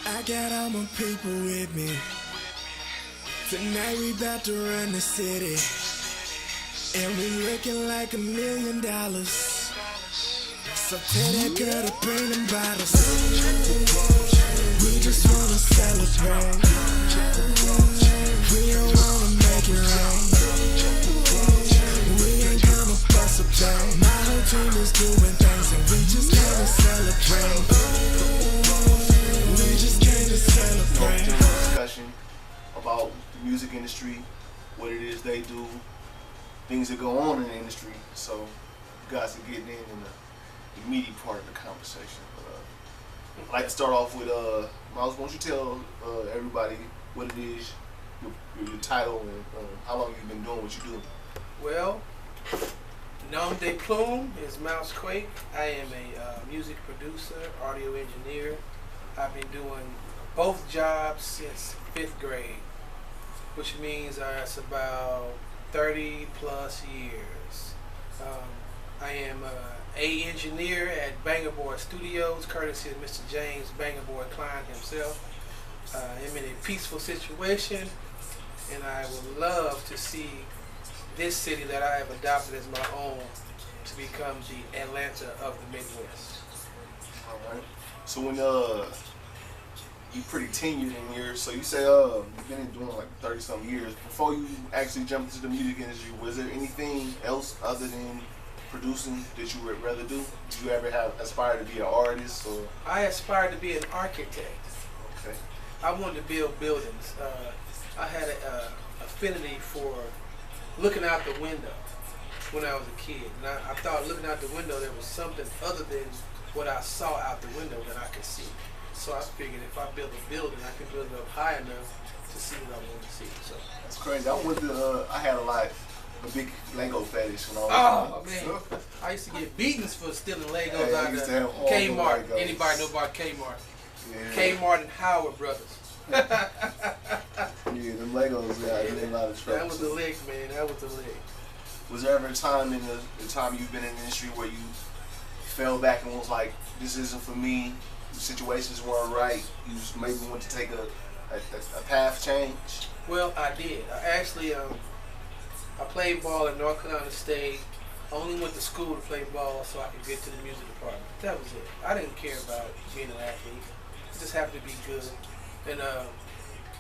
I got all my people with me. Tonight we about to run the city. And we looking like $1,000,000. So tell that girl to bring them bottles. We just wanna celebrate. We don't wanna make it rain. We ain't gonna bust a plane. My whole team is doing things and we just came to celebrate. We just came to celebrate. Discussion about the music industry, what it is they do, things that go on in the industry. So you guys are getting in the meaty part of the conversation. But, I'd like to start off with Miles. Why don't you tell everybody what it is, your title, and how long you've been doing what you do? Well, nom de plume is Mouse Quake. I am a music producer, audio engineer. I've been doing both jobs since 5th grade, which means it's about 30 plus years. I am a engineer at Banger Boy Studios, courtesy of Mr. James Banger Boy Klein himself. I'm in a peaceful situation, and I would love to see this city that I have adopted as my own to become the Atlanta of the Midwest. All right. So when you pretty tenured in here, so you say you've been doing like 30-some years. Before you actually jumped into the music industry, was there anything else other than producing that you would rather do? Did you ever have aspired to be an artist? Or? I aspired to be an architect. Okay. I wanted to build buildings. I had an affinity for looking out the window when I was a kid. And I thought looking out the window there was something other than what I saw out the window that I could see. So I figured if I build a building, I can build it up high enough to see what I want to see. So that's crazy. I had a big Lego fetish when I was oh man, I used to get beatings for stealing Legos out of Kmart. Anybody know about Kmart? Yeah. Kmart and Howard Brothers. Yeah, them Legos, yeah, they made a lot of trouble. That was the lick, man. That was the lick. Was there ever a time in the time you've been in the industry where you fell back and was like, this isn't for me, situations weren't right, you just maybe want to take a path change? Well, I did. I actually, I played ball at North Carolina State. I only went to school to play ball so I could get to the music department. That was it. I didn't care about being an athlete. It just happened to be good. And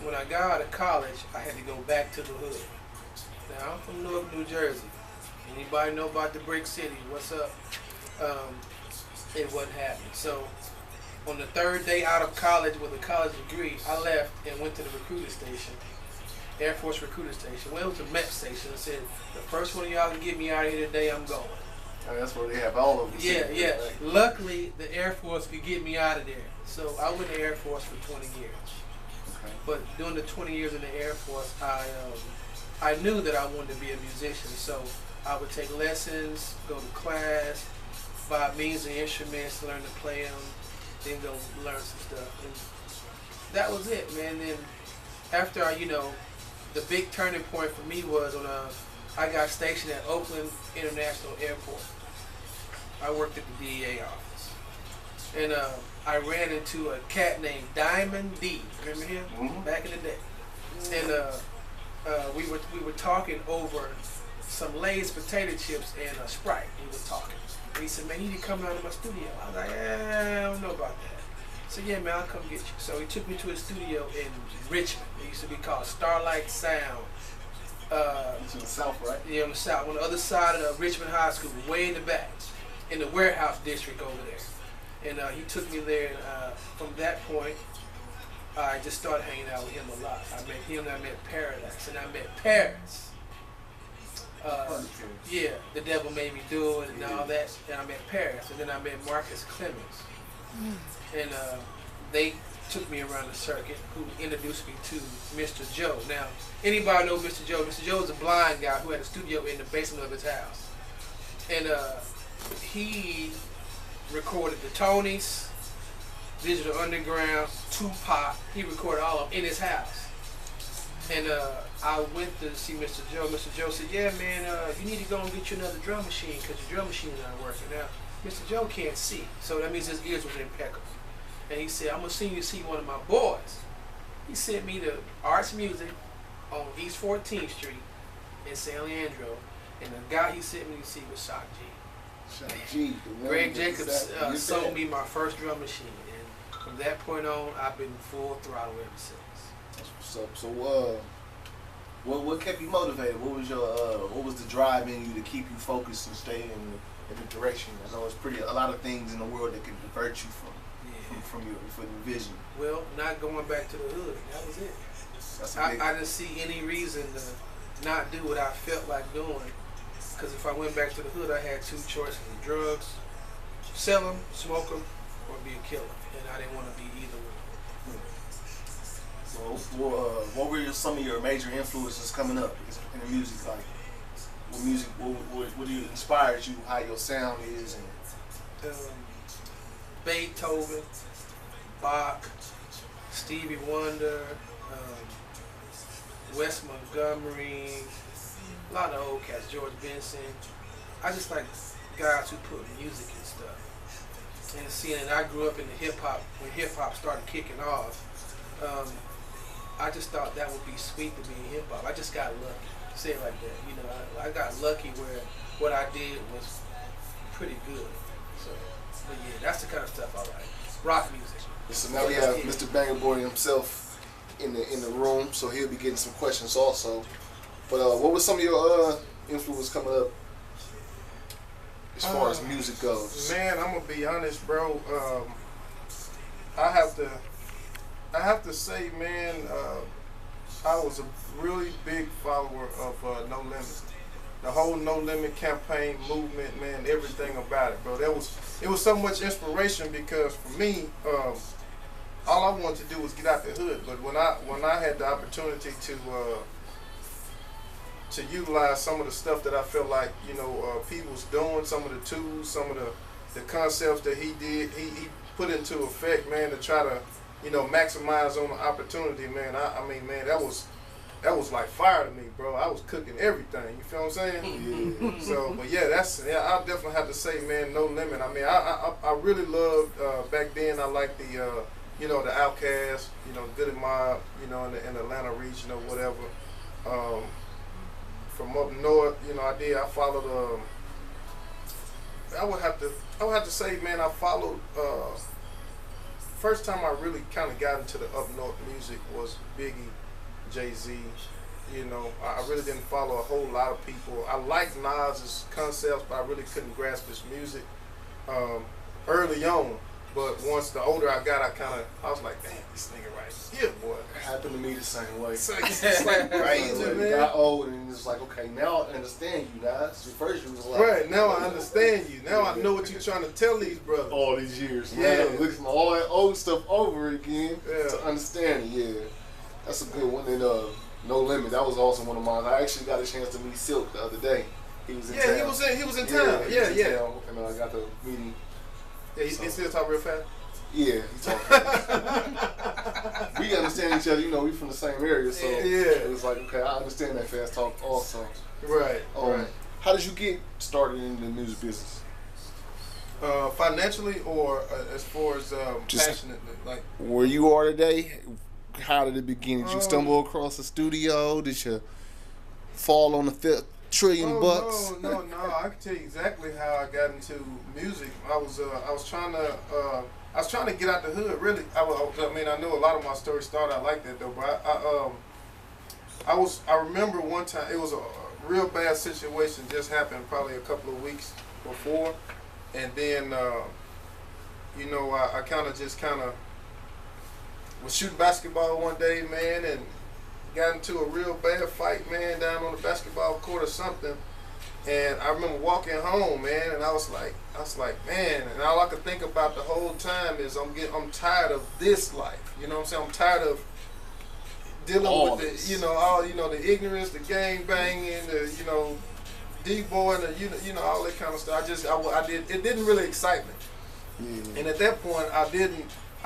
when I got out of college, I had to go back to the hood. Now, I'm from Newark, New Jersey. Anybody know about the Brick City? What's up? It wasn't happening. So, on the third day out of college with a college degree, I left and went to the recruiter station, Air Force recruiter station. Well, it was a MEP station. I said, the first one of y'all can get me out of here today, I'm going. Oh, that's where they have all of them. Yeah. Right? Luckily, the Air Force could get me out of there. So I went to the Air Force for 20 years. Okay. But during the 20 years in the Air Force, I knew that I wanted to be a musician. So I would take lessons, go to class, buy means and instruments, learn to play them, then go learn some stuff. And that was it, man. Then after the big turning point for me was when I got stationed at Oakland International Airport. I worked at the DEA office. And I ran into a cat named Diamond D. Remember him? Mm-hmm. Back in the day. And we were talking over some Lay's potato chips and a Sprite. We were talking. And he said, man, you need to come down to my studio. I was like, I don't know about that. I said, yeah, man, I'll come get you. So he took me to a studio in Richmond. It used to be called Starlight Sound. It's in the South, right? Yeah, on the South. On the other side of Richmond High School, way in the back, in the warehouse district over there. And he took me there, and from that point, I just started hanging out with him a lot. I met him, and I met Paradise, and I met Paris. Yeah, The Devil Made Me Do It, and all that. And I met Paris, and then I met Marcus Clemens. And they took me around the circuit, who introduced me to Mr. Joe. Now, anybody know Mr. Joe? Mr. Joe is a blind guy who had a studio in the basement of his house. And he recorded the Tonys, Digital Underground, Tupac. He recorded all of them in his house. And I went to see Mr. Joe. Mr. Joe said, yeah, man, you need to go and get you another drum machine because your drum machine is not working. Now, Mr. Joe can't see, so that means his ears was impeccable. and he said, I'm gonna send you to see one of my boys. He sent me to Arts Music on East 14th Street in San Leandro, and the guy he sent me to see was Shock G. Shock G. Greg Jacobs sold me my first drum machine, and from that point on, I've been full throttle ever since. That's what's up. So, what kept you motivated? What was the drive in you to keep you focused and stay in the direction? I know it's a lot of things in the world that can divert you from your vision. Well, not going back to the hood. That was it. I didn't see any reason to not do what I felt like doing. Because if I went back to the hood, I had two choices of drugs: sell them, smoke them, or be a killer. And I didn't want to be either one. Well, what were some of your major influences coming up in the music? Like, what inspired you? How your sound is? And Beethoven, Bach, Stevie Wonder, Wes Montgomery, a lot of old cats, George Benson. I just like guys who put music and stuff. And seeing, I grew up in the hip hop when hip hop started kicking off. I just thought that would be sweet to be in hip hop. I just got lucky. Say it like that. You know, I got lucky where what I did was pretty good. So, but yeah, that's the kind of stuff I like. Rock music. So now we have Mr. Banger Boy himself in the room, so he'll be getting some questions also. But what was some of your influence coming up as far as music goes? Man, I'm gonna be honest, bro. I have to say, man, I was a really big follower of No Limit. The whole No Limit campaign movement, man, everything about it, bro. It was so much inspiration because for me, all I wanted to do was get out the hood. But when I had the opportunity to utilize some of the stuff that I felt like, you know, P was doing, some of the tools, some of the concepts that he put into effect, man, to try to, you know, maximize on the opportunity, man. I mean, man, that was like fire to me, bro. I was cooking everything. You feel what I'm saying? Yeah. So, but yeah, I definitely have to say, man, No Limit. I mean, I really loved back then. I liked the you know, the Outkast, you know, Goody Mob, you know, in the Atlanta region or whatever. From up north, you know, I followed. I would have to say, man, I followed. First time I really kind of got into the up north music was Biggie, Jay-Z. You know, I really didn't follow a whole lot of people. I liked Nas's concepts, but I really couldn't grasp his music early on. But once the older I got, I was like, damn, this nigga right here, boy. It happened to me the same way. It's like crazy, man. Got old and it's like, okay, now I understand you, Nas. So first you was like, right, now I understand you. Now I know what you're trying to tell these brothers. All these years. Yeah. Man, looking all that old stuff over again to understand it, yeah. That's a good one. And No Limit, that was also one of mine. I actually got a chance to meet Silk the other day. He was in town. He was in town. Yeah. And I got to meet him. Yeah, he still talk real fast? Yeah, he talk fast. We understand each other, you know, we from the same area, so it was like, okay, I understand that fast talk also. Right, right. How did you get started in the music business? Financially or as far as passionately? Like, where you are today, how did it begin? Did you stumble across a studio? Did you fall on the $1 trillion bucks? No. I can tell you exactly how I got into music. I was trying to get out the hood. Really, I mean, I know a lot of my stories started out like that though. But I remember one time it was a real bad situation just happened probably a couple of weeks before, and then you know, I kind of was shooting basketball one day, man, and got into a real bad fight, man, down on the basketball court or something. And I remember walking home, man, and I was like, man, and all I could think about the whole time is I'm tired of this life. You know what I'm saying? I'm tired of dealing with the, the ignorance, the gang banging, the, D-boy, and the, all that kind of stuff. It didn't really excite me. Mm. And at that point, I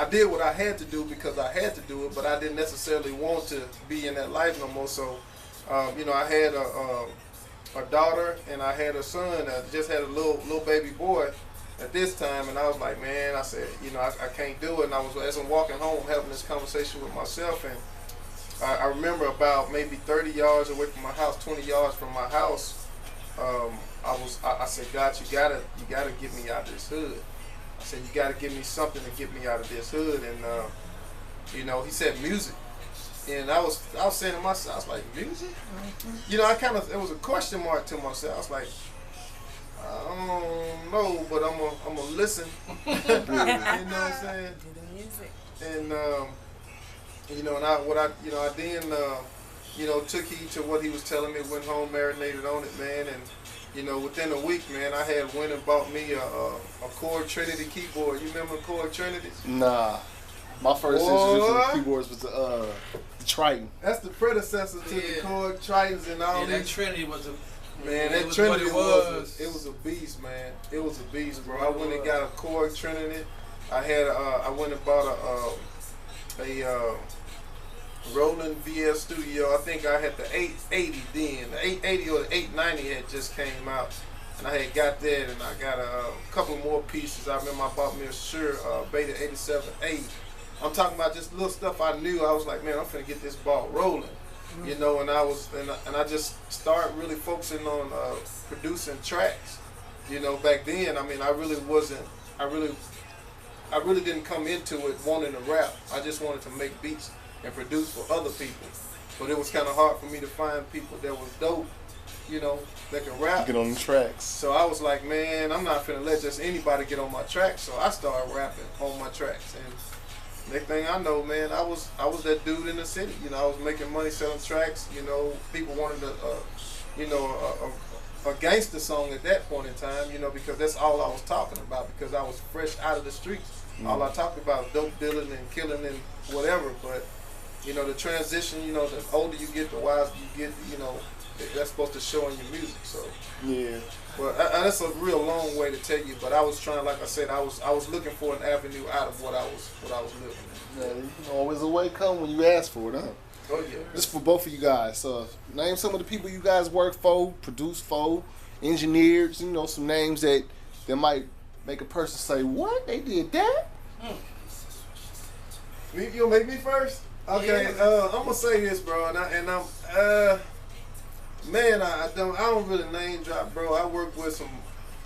did what I had to do because I had to do it, but I didn't necessarily want to be in that life no more. So, I had a daughter and I had a son. I just had a little baby boy, at this time, and I was like, man, I said, you know, I can't do it. And I was, as I'm walking home, having this conversation with myself, and I remember about maybe 30 yards away from my house, 20 yards from my house, I said, God, you gotta get me out of this hood. I said, you gotta give me something to get me out of this hood. And you know, he said music. And I was saying to myself, I was like, music? You know, it was a question mark to myself. I was like, I don't know, but I'm gonna listen. You know what I'm saying? And you know, and I then you know, took heed to what he was telling me. Went home, marinated on it, man, and you know, within a week, man, I had went and bought me a Chord Trinity keyboard. You remember Chord Trinity? Nah, my first introduction to keyboards was the Triton. That's the predecessor to the Chord Tritons and all. That Trinity was a man. That Trinity was a beast, man. It was a beast, bro. I went and got a Chord Trinity. I went and bought a Roland VS Studio. I think I had the 880 then. The 880 or the 890 had just came out, and I had got that, and I got a couple more pieces. I remember I bought me a Shure Beta 87A. I'm talking about just little stuff I knew. I was like, man, I'm finna get this ball rolling, you know. And I just started really focusing on producing tracks, you know. Back then, I mean, I really didn't come into it wanting to rap. I just wanted to make beats and produce for other people. But it was kind of hard for me to find people that was dope, you know, that could rap. Get on the tracks. So I was like, man, I'm not finna let just anybody get on my tracks. So I started rapping on my tracks. And next thing I know, man, I was that dude in the city. You know, I was making money selling tracks. You know, people wanted a gangster song at that point in time, you know, because that's all I was talking about, because I was fresh out of the streets. All I talked about was dope dealing and killing and whatever. But you know, the transition, you know, the older you get, the wiser you get, you know, that's supposed to show in your music. So yeah. Well, that's a real long way to tell you, but I was trying, like I said, I was looking for an avenue out of what I was living in. Yeah, you know, always a way come when you ask for it, huh? Oh yeah. This is for both of you guys. Name some of the people you guys work for, produce for, engineers. You know, some names that might make a person say, "What? They did that?" You gonna make me first? Okay, I'm gonna say this, bro, man, I don't really name drop, bro. I work with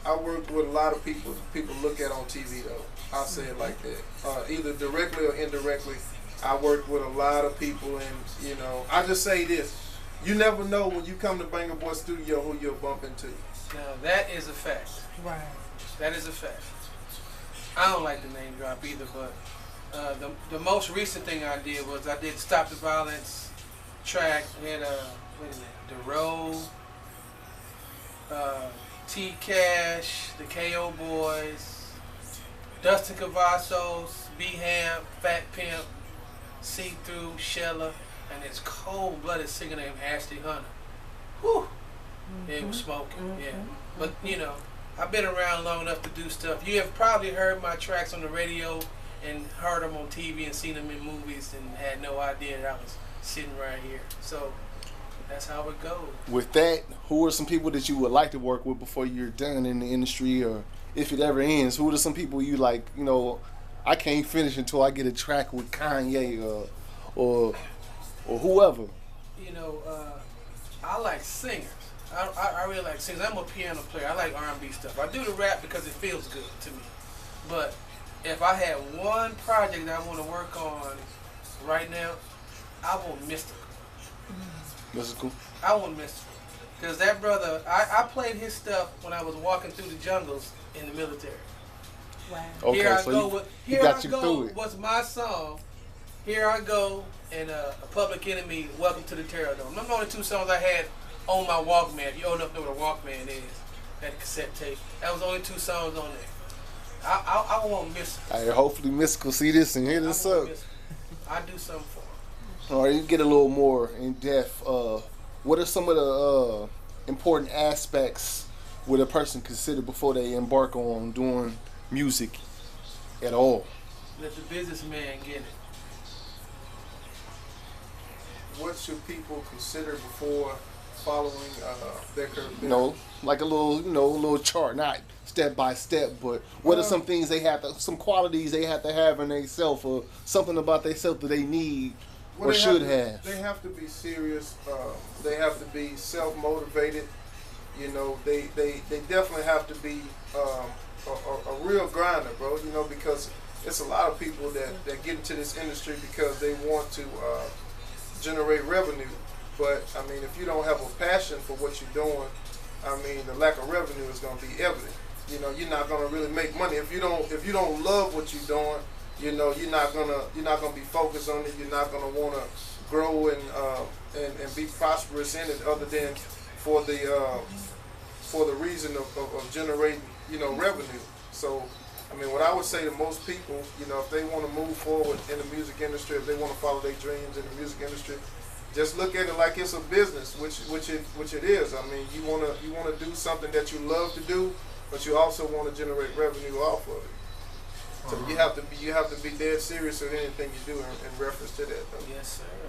a lot of people look at on TV though. I'll say it like that. Either directly or indirectly, I work with a lot of people, and you know, I just say this: you never know when you come to Banger Boy Studio who you'll bump into. Now that is a fact. Right. That is a fact. I don't like the name drop either, but the most recent thing I did was I did Stop the Violence track. We had DeRoe, T Cash, the KO Boys, Dustin Cavazos, B Ham, Fat Pimp, See Through, Shella, and this cold-blooded singer named Ashley Hunter. Whew! It was smoking, yeah. But you know, I've been around long enough to do stuff. You have probably heard my tracks on the radio and heard them on TV and seen them in movies and had no idea that I was sitting right here. So that's how it goes. With that, who are some people that you would like to work with before you're done in the industry, or if it ever ends? Who are some people you like? You know, I can't finish until I get a track with Kanye or whoever. You know, I like singers. I really like singers. I'm a piano player. I like R&B stuff. I do the rap because it feels good to me. But if I had one project that I want to work on right now, I want Mystical. Mystical? I want Mystical. Because that brother, I played his stuff when I was walking through the jungles in the military. Wow. Okay, Here I so go he got you through it. Was my song. Here I Go and a Public Enemy, Welcome to the Terror Dome. Them are the only two songs I had on my Walkman. If you old enough to know what a Walkman is, that cassette tape. That was the only two songs on there. I want Mystical. All right, hopefully Mystical see this and hear this up. I do something for him. All right, you get a little more in depth. What are some of the important aspects would a person consider before they embark on doing music at all? Let the businessman get it. What should people consider before following their career. You know, like a little, you know, a little chart, not step by step, but what are some things they have to, some qualities they have to have in themselves, or something about themselves that they need or should have. They have to be serious. They have to be self-motivated. You know, they definitely have to be a real grinder, bro. You know, because it's a lot of people that get into this industry because they want to generate revenue. But I mean, if you don't have a passion for what you're doing, I mean, the lack of revenue is going to be evident. You know, you're not going to really make money if you don't love what you're doing. You know, you're not gonna be focused on it. You're not gonna want to grow and be prosperous in it, other than for the reason of generating, you know, revenue. So, I mean, what I would say to most people, you know, if they want to move forward in the music industry, if they want to follow their dreams in the music industry, just look at it like it's a business, which it is. I mean, you wanna do something that you love to do, but you also want to generate revenue off of it. So you have to be dead serious with anything you do in reference to that, though. Yes, sir.